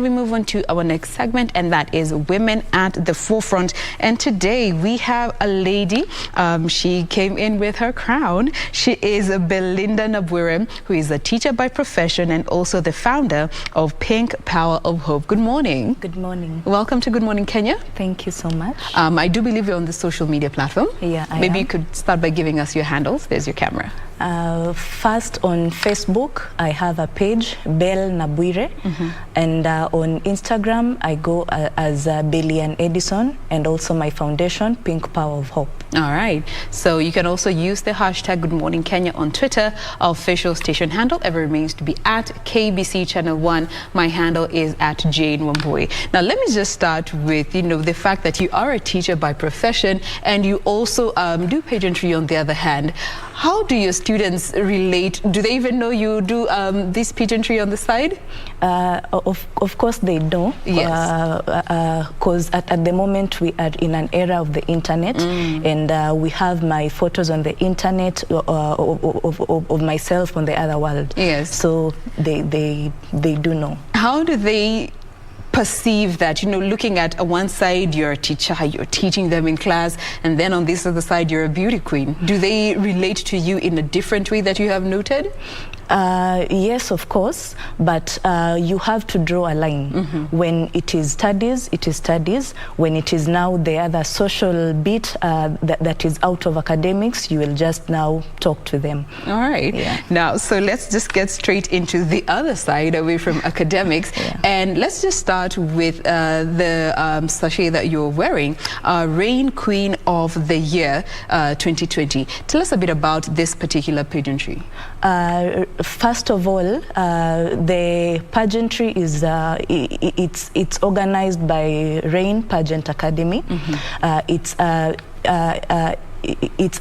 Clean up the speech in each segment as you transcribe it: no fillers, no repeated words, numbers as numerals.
We move on to our next segment, and that is Women at the Forefront. And today we have a lady. She came in with her crown. She is Belynder Nabwire, who is a teacher by profession and also the founder of Pink Power of Hope. Good morning. Good morning. Welcome to Good Morning Kenya. Thank you so much. I do believe you're on the social media platform. Yeah, I Maybe am. you could start by giving us your handles. There's your camera. First on Facebook, I have a page, Bel Nabwire, and on Instagram, I go as Belynder Edison, and also my foundation, Pink Power of Hope. All right. So you can also use the hashtag Good Morning Kenya on Twitter. Our official station handle ever remains to be at KBC Channel 1. My handle is at Jain Wambui. Now, let me just start with, the fact that you are a teacher by profession and you also do pageantry on the other hand. How do your students relate? Do they even know you do this pageantry on the side? Of course they do. Yes. Because at the moment we are in an era of the internet, and we have my photos on the internet of myself on the other world. Yes. So they do know. How do they perceive that, looking at one side you're a teacher, you're teaching them in class, and then on this other side you're a beauty queen? Do they relate to you in a different way that you have noted? Yes, of course, but you have to draw a line. When it is studies, it is studies. When it is now the other social bit that is out of academics, you will just now talk to them. All right. Yeah. Now, so let's just get straight into the other side, away from academics. Yeah. And let's just start with the sachet that you're wearing, Reign Queen of the Year 2020. Tell us a bit about this particular pageantry. First of all, the pageantry is it's organized by Reign Pageant Academy. It's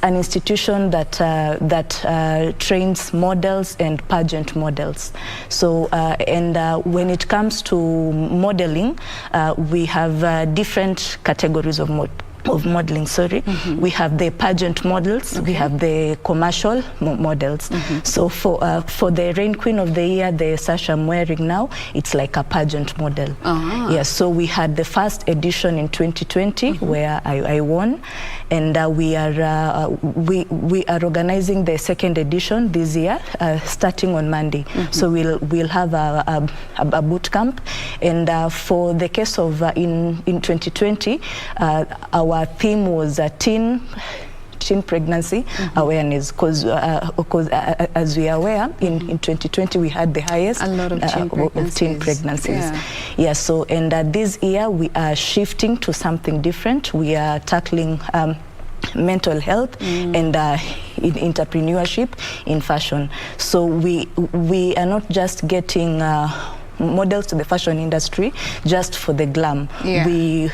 an institution that trains models and pageant models. So when it comes to modeling, we have different categories of modeling, sorry. We have the pageant models, we have the commercial models. So for the Reign Queen of the Year, the sash I'm wearing now, it's like a pageant model. Yes, so we had the first edition in 2020 where I won, and we are organizing the second edition this year, starting on Monday. So we'll have a boot camp, and for the case of in 2020, our theme was teen pregnancy awareness, because as we are aware, in 2020 we had the highest of teen pregnancies. Yeah, so and this year we are shifting to something different. We are tackling mental health and in entrepreneurship in fashion. So we are not just getting models to the fashion industry just for the glam. We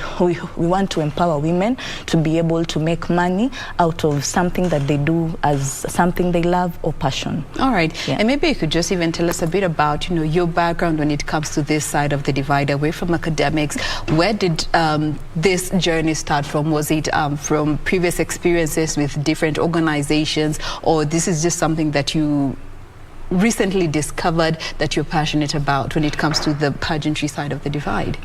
want to empower women to be able to make money out of something that they do as something they love or passion. All right. And maybe you could just even tell us a bit about your background when it comes to this side of the divide, away from academics. Where did this journey start from? Was it from previous experiences with different organizations, or this is just something that you recently discovered that you're passionate about when it comes to the pageantry side of the divide?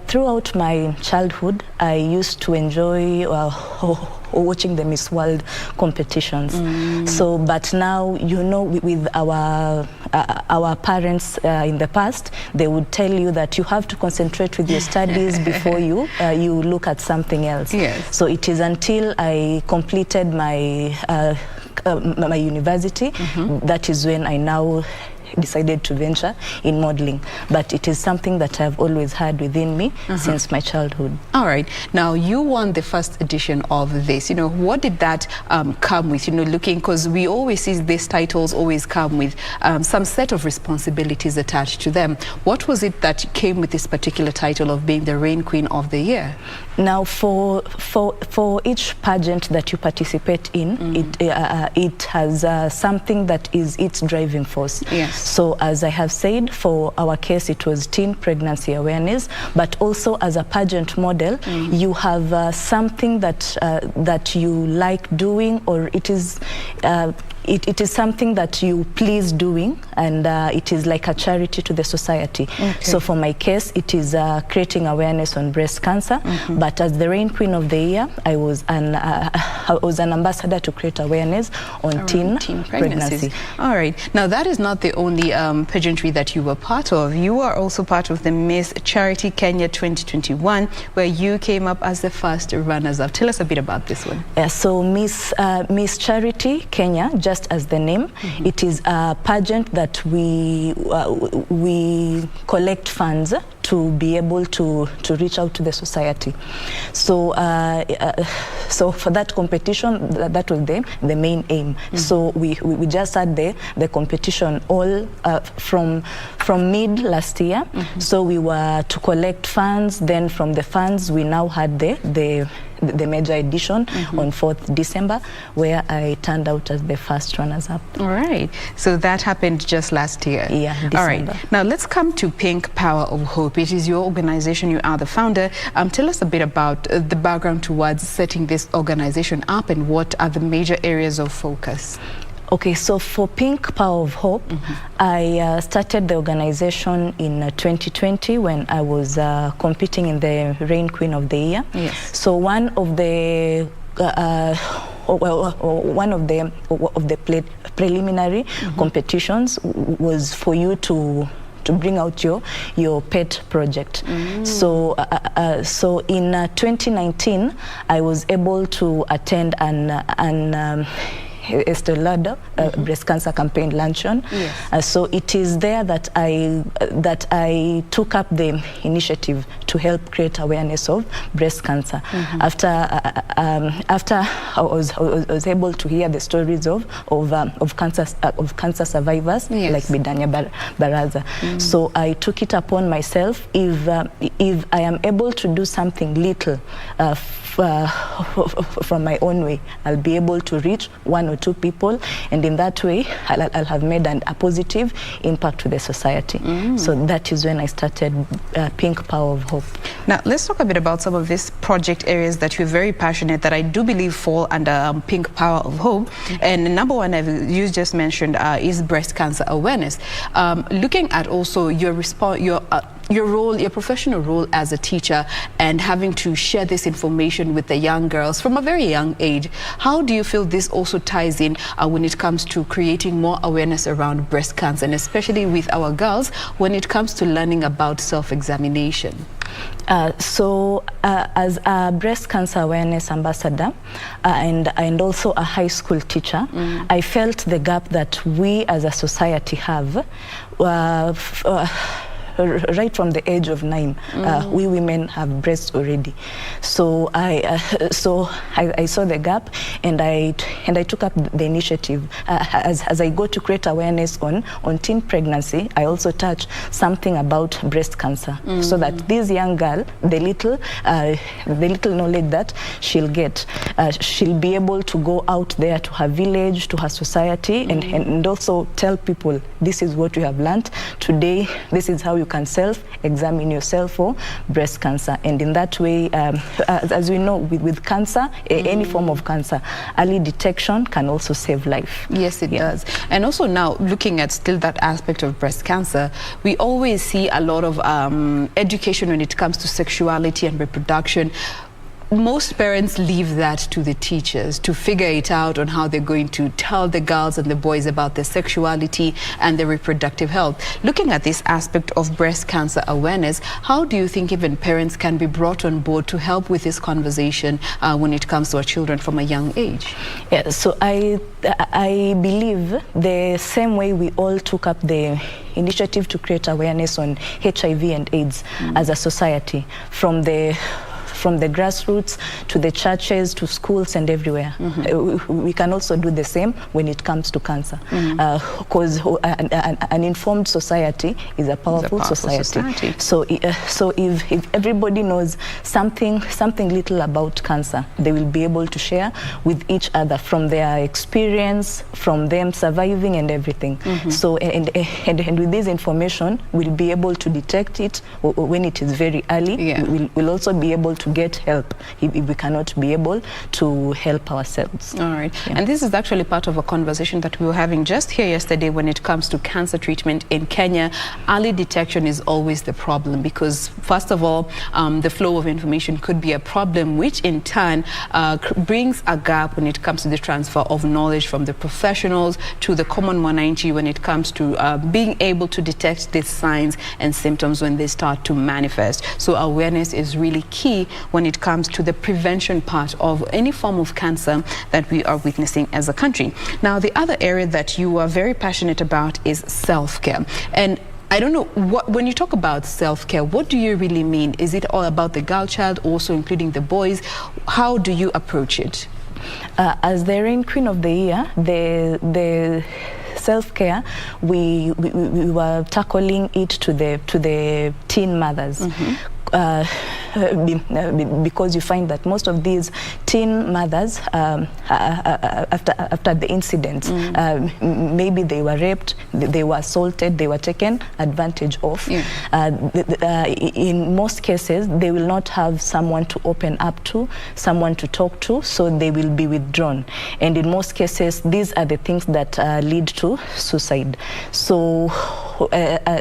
Throughout my childhood, I used to enjoy watching the Miss World competitions. So, but now, with our parents in the past, they would tell you that you have to concentrate with your studies before you look at something else. Yes. So it is until I completed my my university, that is when I now decided to venture in modeling. But it is something that I've always had within me since my childhood. All right. Now, you won the first edition of this. What did that come with? Looking, because we always see these titles always come with some set of responsibilities attached to them. What was it that came with this particular title of being the Reign Queen of the Year? Now, for each pageant that you participate in, it has something that is its driving force. Yes. So, as I have said, for our case, it was teen pregnancy awareness, but also as a pageant model, you have something that you like doing, or it is it is something that you please doing, and it is like a charity to the society. Okay. So for my case, it is creating awareness on breast cancer. But as the Rain Queen of the Year, I was an ambassador to create awareness on teen pregnancy. All right. Now, that is not the only pageantry that you were part of. You are also part of the Miss Charity Kenya 2021, where you came up as the first runners-up. Tell us a bit about this one. So Miss Charity Kenya, just as the name, it is a pageant that we collect funds to be able to reach out to the society. So so for that competition, that was the main aim. So we just had the competition all from mid last year. So we were to collect funds. Then from the funds, we now had the major edition on 4th December, where I turned out as the first runners-up. All right. So that happened just last year. Yeah, December. All right. Now let's come to Pink Power of Hope. It is your organization. You are the founder. Tell us a bit about the background towards setting this organization up, and what are the major areas of focus? Okay, so for Pink Power of Hope, I started the organization in 2020 when I was competing in the Rain Queen of the Year. Yes. So one of the preliminary competitions was for you to bring out your pet project. So in 2019, I was able to attend an Estee Lauder breast cancer campaign luncheon. Yes. So it is there that I took up the initiative to help create awareness of breast cancer. After I was able to hear the stories of cancer survivors, yes, like Bidanya Baraza. So I took it upon myself, if I am able to do something little from my own way, I'll be able to reach 1 or 2 people, and in that way I'll have made a positive impact to the society. So that is when I started Pink Power of Hope. Now let's talk a bit about some of these project areas that you're very passionate, that I do believe fall under Pink Power of Hope. And number one, you just mentioned, is breast cancer awareness. Looking at also your role, your professional role as a teacher, and having to share this information with the young girls from a very young age, how do you feel this also ties in when it comes to creating more awareness around breast cancer, and especially with our girls when it comes to learning about self-examination? So as a breast cancer awareness ambassador and also a high school teacher, I felt the gap that we as a society have. Right from the age of 9, we women have breasts already. So I saw the gap, and I took up the initiative. As I go to create awareness on teen pregnancy, I also touch something about breast cancer, so that this young girl, the little knowledge that she'll get, she'll be able to go out there to her village, to her society, and also tell people, this is what we have learned today. This is how you can self-examine yourself for breast cancer. And in that way, as we know, with cancer, any form of cancer, early detection can also save life. Yes, it does. And also now, looking at still that aspect of breast cancer, we always see a lot of education when it comes to sexuality and reproduction. Most parents leave that to the teachers to figure it out on how they're going to tell the girls and the boys about their sexuality and their reproductive health. Looking at this aspect of breast cancer awareness, how do you think even parents can be brought on board to help with this conversation when it comes to our children from a young age? Yeah, so I believe the same way we all took up the initiative to create awareness on HIV and AIDS as a society, from the grassroots to the churches to schools and everywhere. We can also do the same when it comes to cancer, because an informed society is a powerful society. So if everybody knows something little about cancer, they will be able to share with each other from their experience, from them surviving and everything. So and with this information, we'll be able to detect it when it is very early. We'll also be able to get help if we cannot be able to help ourselves. All right. Yeah. And this is actually part of a conversation that we were having just here yesterday when it comes to cancer treatment in Kenya. Early detection is always the problem because, first of all, the flow of information could be a problem, which in turn brings a gap when it comes to the transfer of knowledge from the professionals to the common mwananchi when it comes to being able to detect these signs and symptoms when they start to manifest. So awareness is really key when it comes to the prevention part of any form of cancer that we are witnessing as a country. Now, the other area that you are very passionate about is self-care. And I don't know, when you talk about self-care, what do you really mean? Is it all about the girl child, also including the boys? How do you approach it? As the Rain Queen of the Year, the self-care, we were tackling it to the teen mothers. Because you find that most of these teen mothers, after the incident, maybe they were raped, they were assaulted, they were taken advantage of. In most cases, they will not have someone to open up to, someone to talk to, so they will be withdrawn. And in most cases, these are the things that lead to suicide. So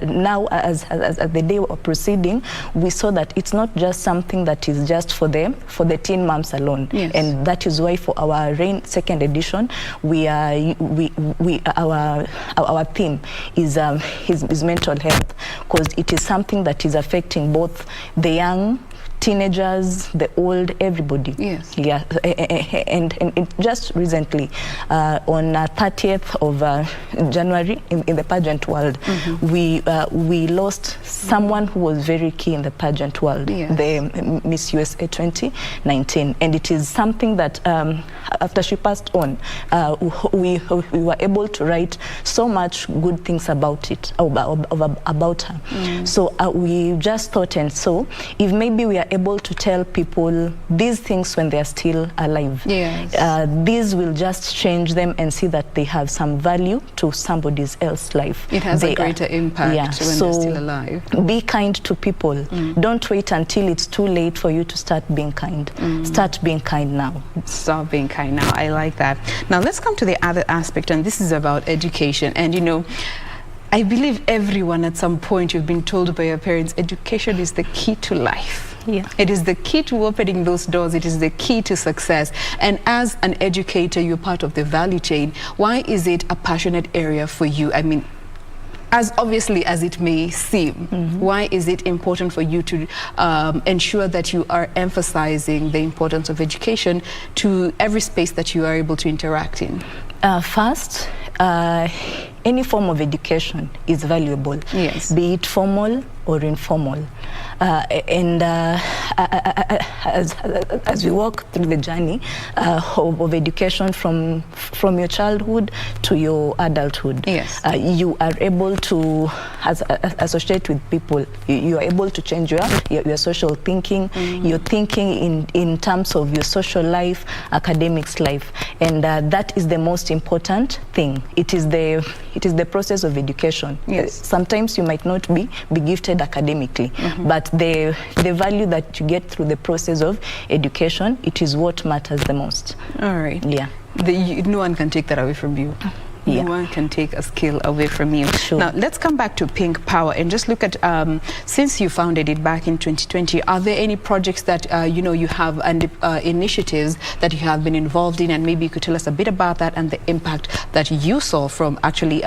now, as the day of proceeding, we saw that it's not just something that is just for the teen moms alone. Yes. And that is why for our Rain second edition, our theme is mental health, because it is something that is affecting both the young, teenagers, the old, everybody. Yes. Yeah. And just recently, on 30th of January, in the pageant world, we lost someone who was very key in the pageant world, the Miss USA 2019. And it is something that, after she passed on, we were able to write so much good things about it, about her. So we just thought, and so if maybe we are able to tell people these things when they are still alive, these will just change them and see that they have some value to somebody else's life. It has a greater impact when they're still alive. Be kind to people. Don't wait until it's too late for you to start being kind. Start being kind now. Start being kind now. I like that. Now let's come to the other aspect, and this is about education. And you know, I believe everyone at some point you've been told by your parents, education is the key to life. Yeah. It is the key to opening those doors. It is the key to success. And as an educator, you're part of the value chain. Why is it a passionate area for you? I mean, as obviously as it may seem, why is it important for you to ensure that you are emphasizing the importance of education to every space that you are able to interact in? First, any form of education is valuable, be it formal or informal. As we walk through the journey of education from your childhood to your adulthood, you are able to associate with people. You are able to change your social thinking, your thinking in terms of your social life, academics life, and that is the most important thing. It is the process of education. Sometimes you might not be gifted academically, but the value that you get through the process of education, it is what matters the most. All right. Yeah. No one can take that away from you. No one can take a skill away from you. Now, let's come back to Pink Power and just look at, since you founded it back in 2020, are there any projects that, you know, you have and initiatives that you have been involved in, and maybe you could tell us a bit about that and the impact that you saw from actually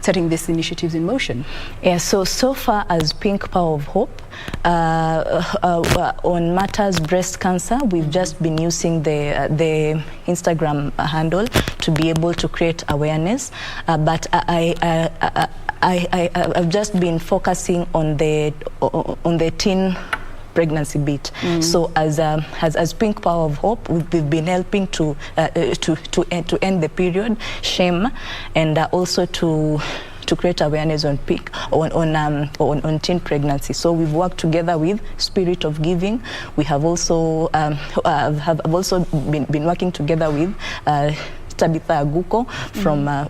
setting these initiatives in motion? Yeah, so far as Pink Power of Hope, on matters breast cancer, we've just been using the Instagram handle to be able to create awareness, but I've just been focusing on the teen pregnancy bit. So as Pink Power of Hope, we've been helping to end the period shame, and also to create awareness on teen pregnancy. So we've worked together with Spirit of Giving. We have also been working together with Tabitha Aguko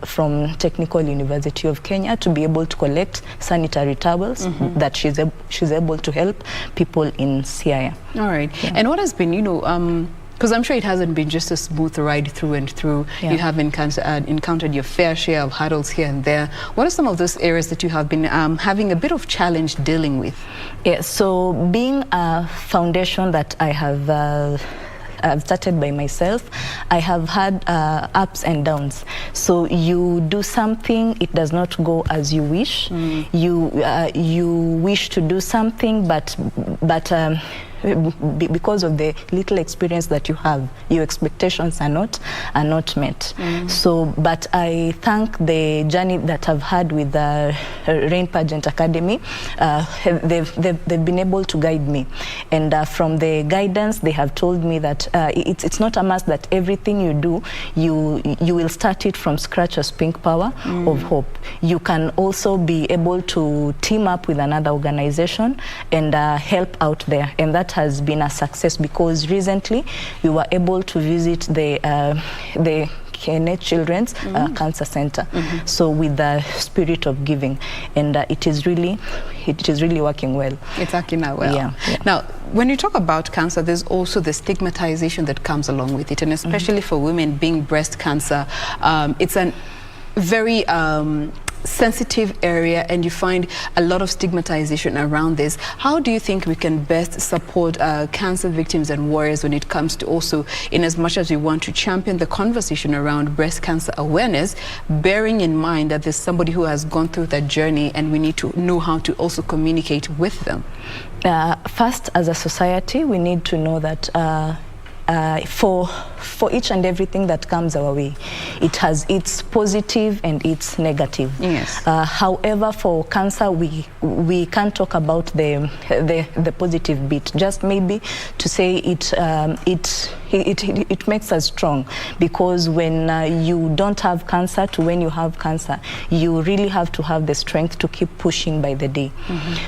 from Technical University of Kenya to be able to collect sanitary towels that she's able to help people in Siaya. All right. Yeah. And what has been, you know, because I'm sure it hasn't been just a smooth ride through and through. Yeah. You have encountered your fair share of hurdles here and there. What are some of those areas that you have been having a bit of challenge dealing with? Yeah, so being a foundation that I have I've started by myself, I have had ups and downs. So you do something, it does not go as you wish. You wish to do something, but because of the little experience that you have, your expectations are not met. So, but I thank the journey that I've had with the Rain Pageant Academy. They've been able to guide me, and from the guidance, they have told me that it's not a must that everything you do, you will start it from scratch as Pink Power of Hope. You can also be able to team up with another organization and help out there, and that has been a success because recently we were able to visit the KNH Children's Cancer Center. So with the spirit of giving, and it is really working well. It's working out well. Yeah. Now, when you talk about cancer, there's also the stigmatization that comes along with it, and especially for women being breast cancer, it's a very sensitive area, and you find a lot of stigmatization around this. How do you think we can best support cancer victims and warriors when it comes to also, in as much as we want to champion the conversation around breast cancer awareness, bearing in mind that there's somebody who has gone through that journey and we need to know how to also communicate with them? First, as a society, we need to know that for each and everything that comes our way, it has its positive and its negative. Yes. However, for cancer, we can't talk about the positive bit. Just maybe to say it makes us strong, because when you don't have cancer to when you have cancer, you really have to have the strength to keep pushing by the day.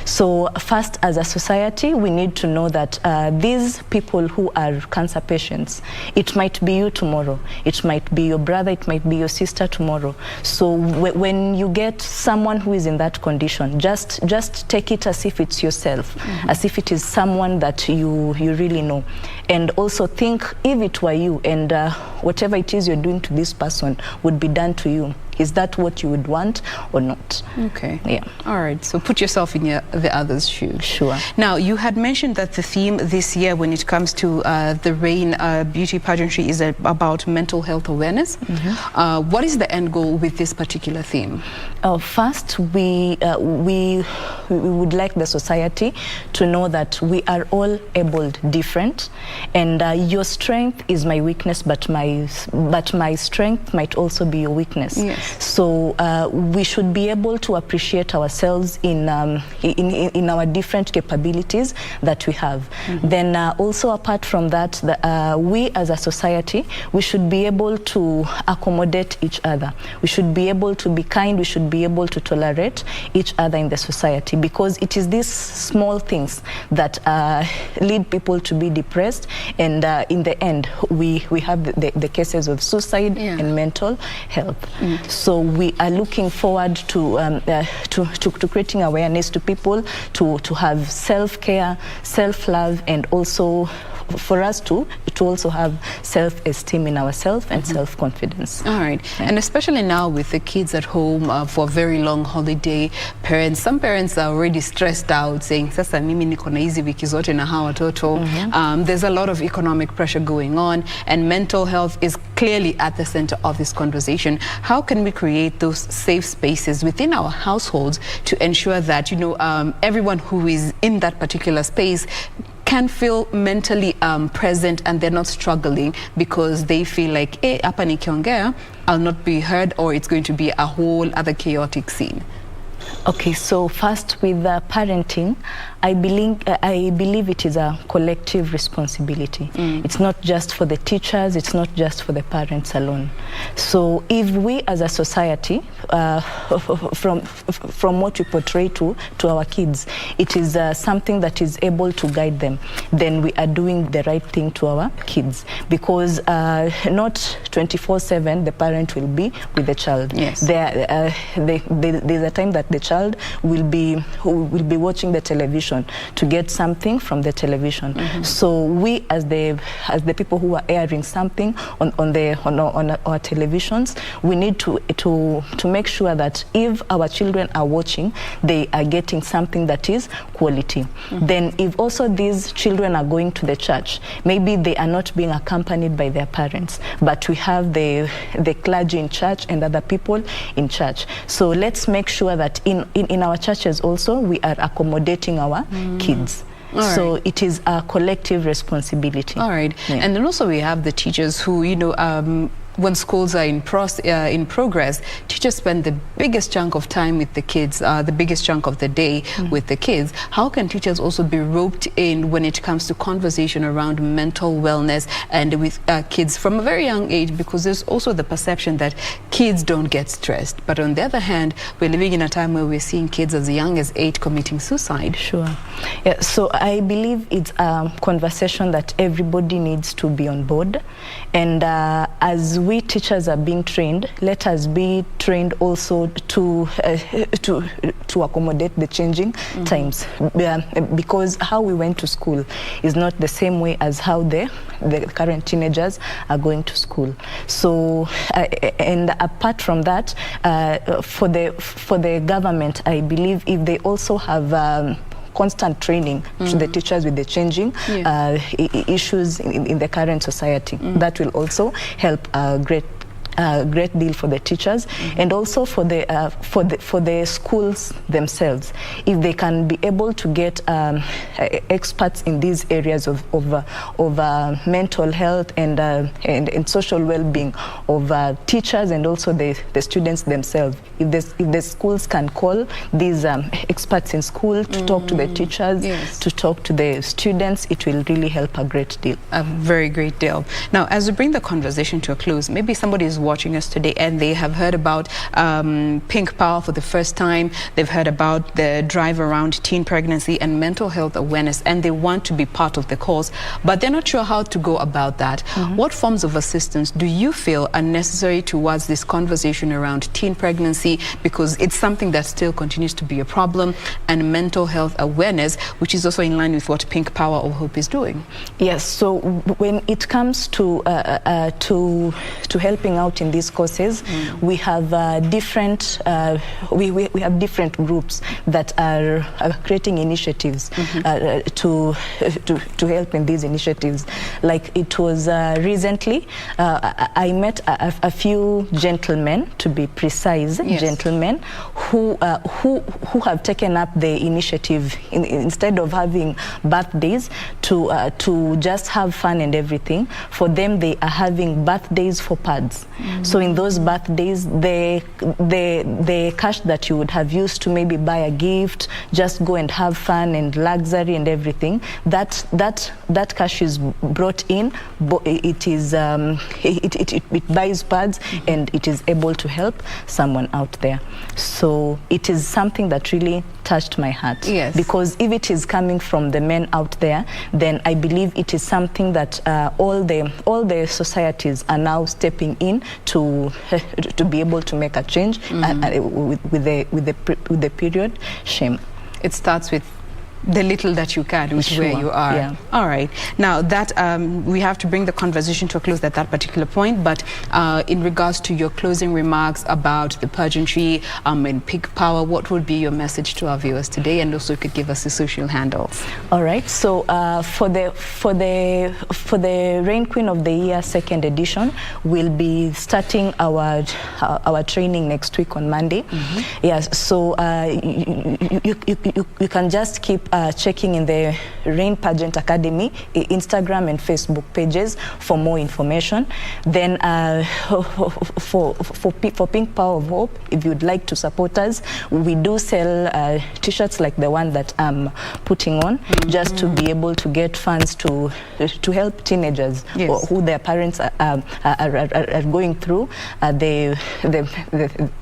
So first, as a society, we need to know that these people who are cancer patients, it might be you tomorrow, it might be your brother, it might be your sister tomorrow. So when you get someone who is in that condition, just take it as if it's yourself, as if it is someone that you really know. And also think, if it were you and whatever it is you're doing to this person would be done to you, is that what you would want or not? Okay. Yeah. All right. So put yourself in the other's shoes. Sure. Now, you had mentioned that the theme this year when it comes to the Rain Beauty Pageantry is about mental health awareness. What is the end goal with this particular theme? First, we would like the society to know that we are all abled different, and your strength is my weakness, but my strength might also be your weakness. Yes. So we should be able to appreciate ourselves in our different capabilities that we have. Then also apart from that, we as a society, we should be able to accommodate each other. We should be able to be kind. We should be able to tolerate each other in the society, because it is these small things that lead people to be depressed, and in the end we have the cases of suicide and mental health. So we are looking forward to creating awareness to people to have self-care, self-love, and also for us to also have self-esteem in ourselves and self-confidence. All right. Yeah. And especially now with the kids at home for a very long holiday, some parents are already stressed out, saying, "Sasa mimi niko na hizi wiki zote na hawa watoto." There's a lot of economic pressure going on, and mental health is clearly at the center of this conversation. How can we create those safe spaces within our households to ensure that, you know, everyone who is in that particular space can feel mentally present, and they're not struggling because they feel like, hapa nikiongea, I'll not be heard, or it's going to be a whole other chaotic scene? Okay, so first with parenting, I believe it is a collective responsibility. It's not just for the teachers, it's not just for the parents alone. So if we as a society, from what we portray to our kids, it is something that is able to guide them, then we are doing the right thing to our kids. Because not 24/7 the parent will be with the child. Yes. There's a time that the child will be watching the television to get something from the television. So we as the people who are airing something on our televisions, we need to make sure that if our children are watching, they are getting something that is quality. Then if also these children are going to the church, maybe they are not being accompanied by their parents, but we have the clergy in church and other people in church. So let's make sure that in our churches also we are accommodating our kids. So it is a collective responsibility. All right. Yeah. And then also we have the teachers who, you know, when schools are in progress, teachers spend the biggest chunk of time with the kids, the biggest chunk of the day with the kids. How can teachers also be roped in when it comes to conversation around mental wellness and with kids from a very young age? Because there's also the perception that kids don't get stressed. But on the other hand, we're living in a time where we're seeing kids as young as 8 committing suicide. Sure. Yeah, so I believe it's a conversation that everybody needs to be on board. And as we teachers are being trained, let us be trained also to accommodate the changing times, because how we went to school is not the same way as how the current teenagers are going to school. So and apart from that, for the government, I believe if they also have constant training to the teachers with the changing issues in the current society, that will also help a great deal for the teachers and also for the schools themselves. If they can be able to get experts in these areas of mental health and social well-being of teachers and also the students themselves. If the schools can call these experts in school to talk to the teachers, to talk to the students, it will really help a great deal. A very great deal. Now, as we bring the conversation to a close, maybe somebody is watching us today and they have heard about Pink Power for the first time. They've heard about the drive around teen pregnancy and mental health awareness, and they want to be part of the cause, but they're not sure how to go about that. What forms of assistance do you feel are necessary towards this conversation around teen pregnancy, because it's something that still continues to be a problem, and mental health awareness, which is also in line with what Pink Power of Hope is doing? Yes, so when it comes to helping out in these courses, we have different groups that are creating initiatives to help in these initiatives. Like it was recently, I met a few gentlemen, to be precise, gentlemen who have taken up the initiative instead of having birthdays to just have fun and everything. For them, they are having birthdays for pads. So in those birthdays, the cash that you would have used to maybe buy a gift, just go and have fun and luxury and everything, that cash is brought in. It buys pads and it is able to help someone out there. So it is something that really touched my heart. Yes. Because if it is coming from the men out there, then I believe it is something that all the societies are now stepping in to be able to make a change with the period shame. It starts with the little that you can, which is where you are. Yeah. All right. Now that we have to bring the conversation to a close at that particular point, but in regards to your closing remarks about the pageantry and Pink Power, what would be your message to our viewers today? And also you could give us the social handles. All right. So for the Reign Queen of the Year 2nd edition, we'll be starting our training next week on Monday. Yes. So you can just keep checking in the Rain Pageant Academy Instagram and Facebook pages for more information. Then for Pink Power of Hope, if you'd like to support us, we do sell t-shirts like the one that I'm putting on, just to be able to get funds to help teenagers who their parents are going through. They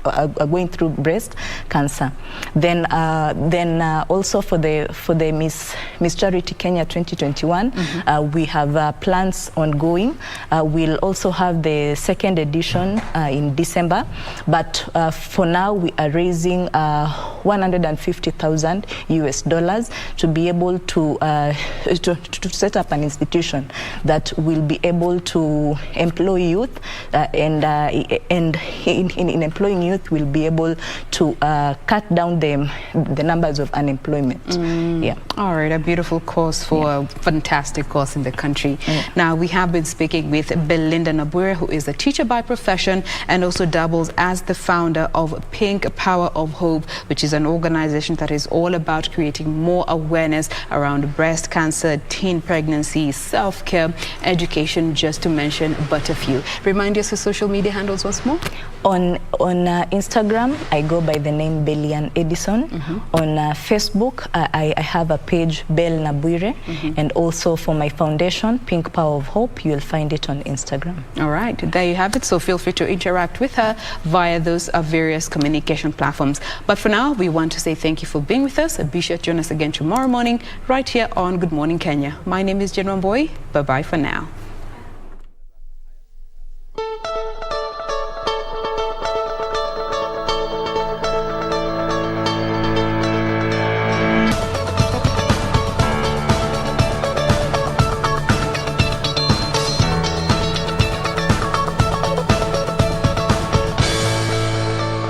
are going through breast cancer. Then also for the Miss Charity Kenya 2021, we have plans ongoing. We'll also have the second edition in December, but for now we are raising $150,000 to be able to set up an institution that will be able to employ youth, and in employing youth will be able to cut down the numbers of unemployment. All right, a beautiful cause for a fantastic cause in the country. Now, we have been speaking with Belynder Nabwire, who is a teacher by profession and also doubles as the founder of Pink Power of Hope, which is an organization that is all about creating more awareness around breast cancer, teen pregnancy, self-care, education, just to mention but a few. Remind us of social media handles once more. On Instagram, I go by the name Belynder Edison. On Facebook, I have a page, Bel Nabwire, and also for my foundation, Pink Power of Hope, you'll find it on Instagram. All right, there you have it. So feel free to interact with her via those various communication platforms. But for now, we want to say thank you for being with us. Be sure to join us again tomorrow morning, right here on Good Morning Kenya. My name is Jain Wambui. Bye-bye for now.